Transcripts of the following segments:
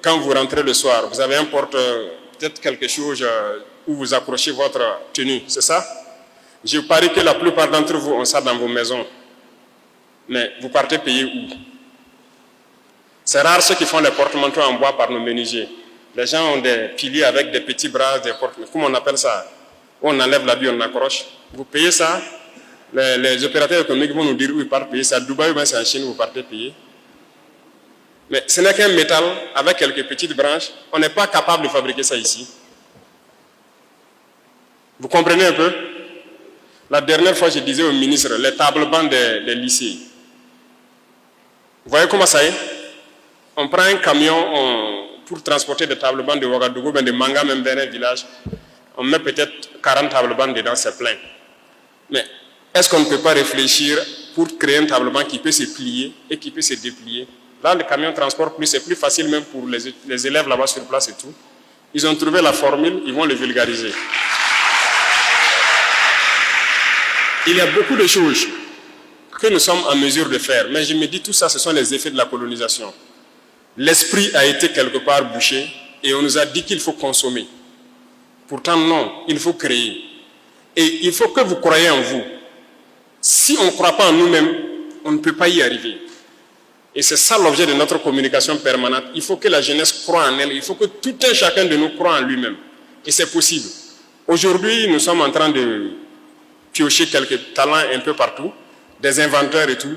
Quand vous rentrez le soir, vous avez un porte, peut-être quelque chose où vous accrochez votre tenue, c'est ça? Je parie que la plupart d'entre vous ont ça dans vos maisons. Mais vous partez payer où? C'est rare ceux qui font les porte-manteaux en bois par nos menuisiers. Les gens ont des piliers avec des petits bras, des porte-manteaux. Comment on appelle ça? Où on enlève l'habit, on accroche. Vous payez ça. Les opérateurs économiques vont nous dire où ils partent payer. C'est à Dubaï ou bien c'est en Chine où vous partez payer. Mais ce n'est qu'un métal avec quelques petites branches. On n'est pas capable de fabriquer ça ici. Vous comprenez un peu? La dernière fois, je disais au ministre, les tables-bancs des lycées. Vous voyez comment ça est? On prend un camion pour transporter des tables-bancs de Ouagadougou, de Manga, même vers un village. On met peut-être 40 tables-bancs dedans, c'est plein. Mais est-ce qu'on ne peut pas réfléchir pour créer un table-banc qui peut se plier et qui peut se déplier? Là, le camion transporte plus, c'est plus facile même pour les élèves là-bas sur place et tout. Ils ont trouvé la formule, ils vont le vulgariser. Il y a beaucoup de choses que nous sommes en mesure de faire, mais je me dis tout ça, ce sont les effets de la colonisation. L'esprit a été quelque part bouché et on nous a dit qu'il faut consommer. Pourtant non, il faut créer. Et il faut que vous croyez en vous. Si on ne croit pas en nous-mêmes, on ne peut pas y arriver. Et c'est ça l'objet de notre communication permanente. Il faut que la jeunesse croie en elle. Il faut que tout un chacun de nous croie en lui-même. Et c'est possible. Aujourd'hui, nous sommes en train de piocher quelques talents un peu partout, des inventeurs et tout.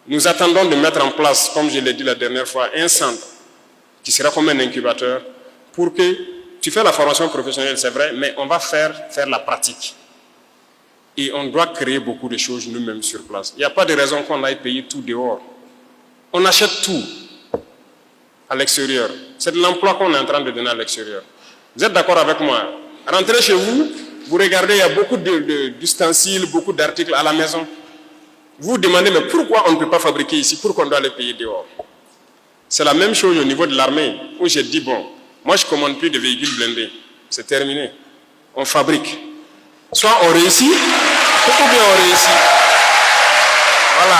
Nous attendons de mettre en place, comme je l'ai dit la dernière fois, un centre qui sera comme un incubateur pour que tu fais la formation professionnelle, c'est vrai, mais on va faire la pratique. Et on doit créer beaucoup de choses nous-mêmes sur place. Il n'y a pas de raison qu'on aille payer tout dehors. On achète tout à l'extérieur. C'est de l'emploi qu'on est en train de donner à l'extérieur. Vous êtes d'accord avec moi? Rentrez chez vous, vous regardez, il y a beaucoup d'ustensiles, beaucoup d'articles à la maison. Vous vous demandez, mais pourquoi on ne peut pas fabriquer ici? Pourquoi on doit les payer dehors? C'est la même chose au niveau de l'armée, où j'ai dit, bon, moi je ne commande plus de véhicules blindés. C'est terminé. On fabrique. Soit on réussit, ou bien on réussit. Voilà.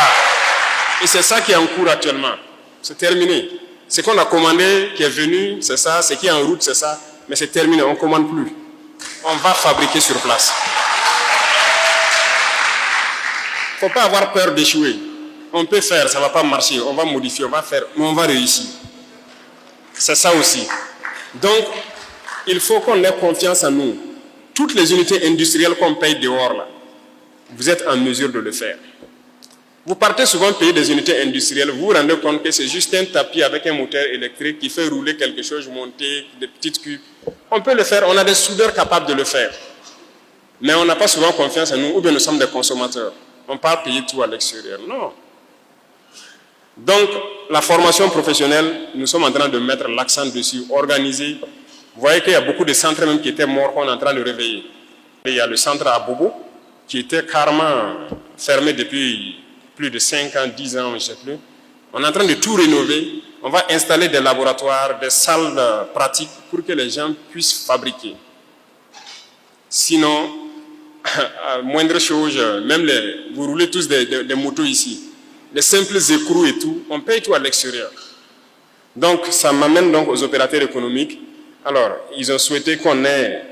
Et c'est ça qui est en cours actuellement. C'est terminé. Ce qu'on a commandé, qui est venu, c'est ça. Ce qui est en route, c'est ça. Mais c'est terminé, on ne commande plus. On va fabriquer sur place. Il ne faut pas avoir peur d'échouer. On peut faire, ça ne va pas marcher. On va modifier, on va faire, mais on va réussir. C'est ça aussi. Donc, il faut qu'on ait confiance en nous. Toutes les unités industrielles qu'on paye dehors, là, vous êtes en mesure de le faire. Vous partez souvent payer des unités industrielles, vous vous rendez compte que c'est juste un tapis avec un moteur électrique qui fait rouler quelque chose, monter des petites cubes. On peut le faire, on a des soudeurs capables de le faire. Mais on n'a pas souvent confiance en nous, ou bien nous sommes des consommateurs. On part payer tout à l'extérieur. Non. Donc, la formation professionnelle, nous sommes en train de mettre l'accent dessus, organiser. Vous voyez qu'il y a beaucoup de centres même qui étaient morts qu'on est en train de réveiller. Et il y a le centre à Bobo, qui était carrément fermé depuis plus de 5 ans, 10 ans, je ne sais plus. On est en train de tout rénover. On va installer des laboratoires, des salles pratiques pour que les gens puissent fabriquer. Sinon, à moindre chose, même vous roulez tous des motos ici. Les simples écrous et tout, on paye tout à l'extérieur. Donc, ça m'amène donc aux opérateurs économiques. Alors, ils ont souhaité qu'on ait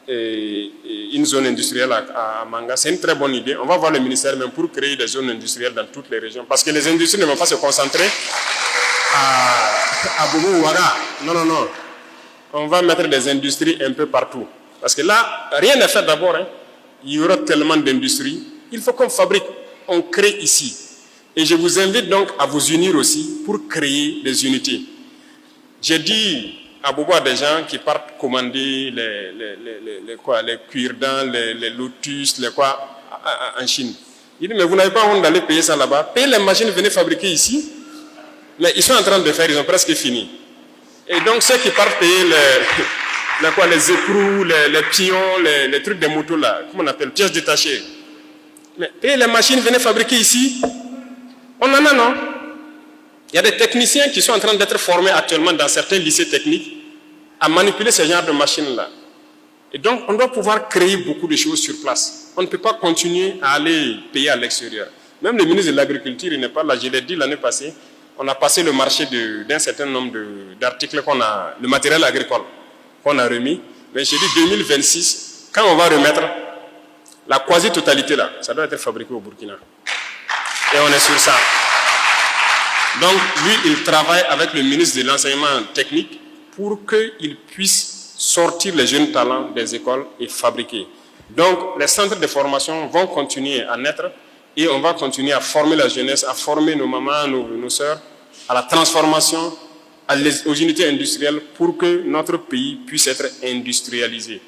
une zone industrielle à Manga. C'est une très bonne idée. On va voir le ministère même pour créer des zones industrielles dans toutes les régions. Parce que les industries ne vont pas se concentrer à Bobo ou Ouaga. Non, non, non. On va mettre des industries un peu partout. Parce que là, rien n'est fait d'abord. Hein. Il y aura tellement d'industries. Il faut qu'on fabrique, on crée ici. Et je vous invite donc à vous unir aussi pour créer des unités. J'ai dit à Bobo à des gens qui partent commander les cuirdents, les lotus, les quoi, en Chine. Il dit, mais vous n'avez pas honte d'aller payer ça là-bas. Payez les machines, venez fabriquer ici. Mais ils sont en train de faire, ils ont presque fini. Et donc ceux qui partent payer les écrous, les pions, les trucs des motos là, comment on appelle, pièces détachées. Mais payez les machines, venez fabriquer ici. On en a, non? Il y a des techniciens qui sont en train d'être formés actuellement dans certains lycées techniques à manipuler ce genre de machines-là. Et donc, on doit pouvoir créer beaucoup de choses sur place. On ne peut pas continuer à aller payer à l'extérieur. Même le ministre de l'Agriculture, il n'est pas là, je l'ai dit l'année passée, on a passé le marché d'un certain nombre d'articles le matériel agricole qu'on a remis. Mais j'ai dit 2026, quand on va remettre la quasi-totalité là, ça doit être fabriqué au Burkina. Et on est sur ça. Donc lui, il travaille avec le ministre de l'enseignement technique pour qu'il puisse sortir les jeunes talents des écoles et fabriquer. Donc les centres de formation vont continuer à naître et on va continuer à former la jeunesse, à former nos mamans, nos sœurs, à la transformation, aux unités industrielles pour que notre pays puisse être industrialisé.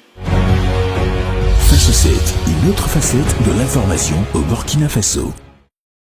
Faso 7, une autre facette de l'information au Burkina Faso.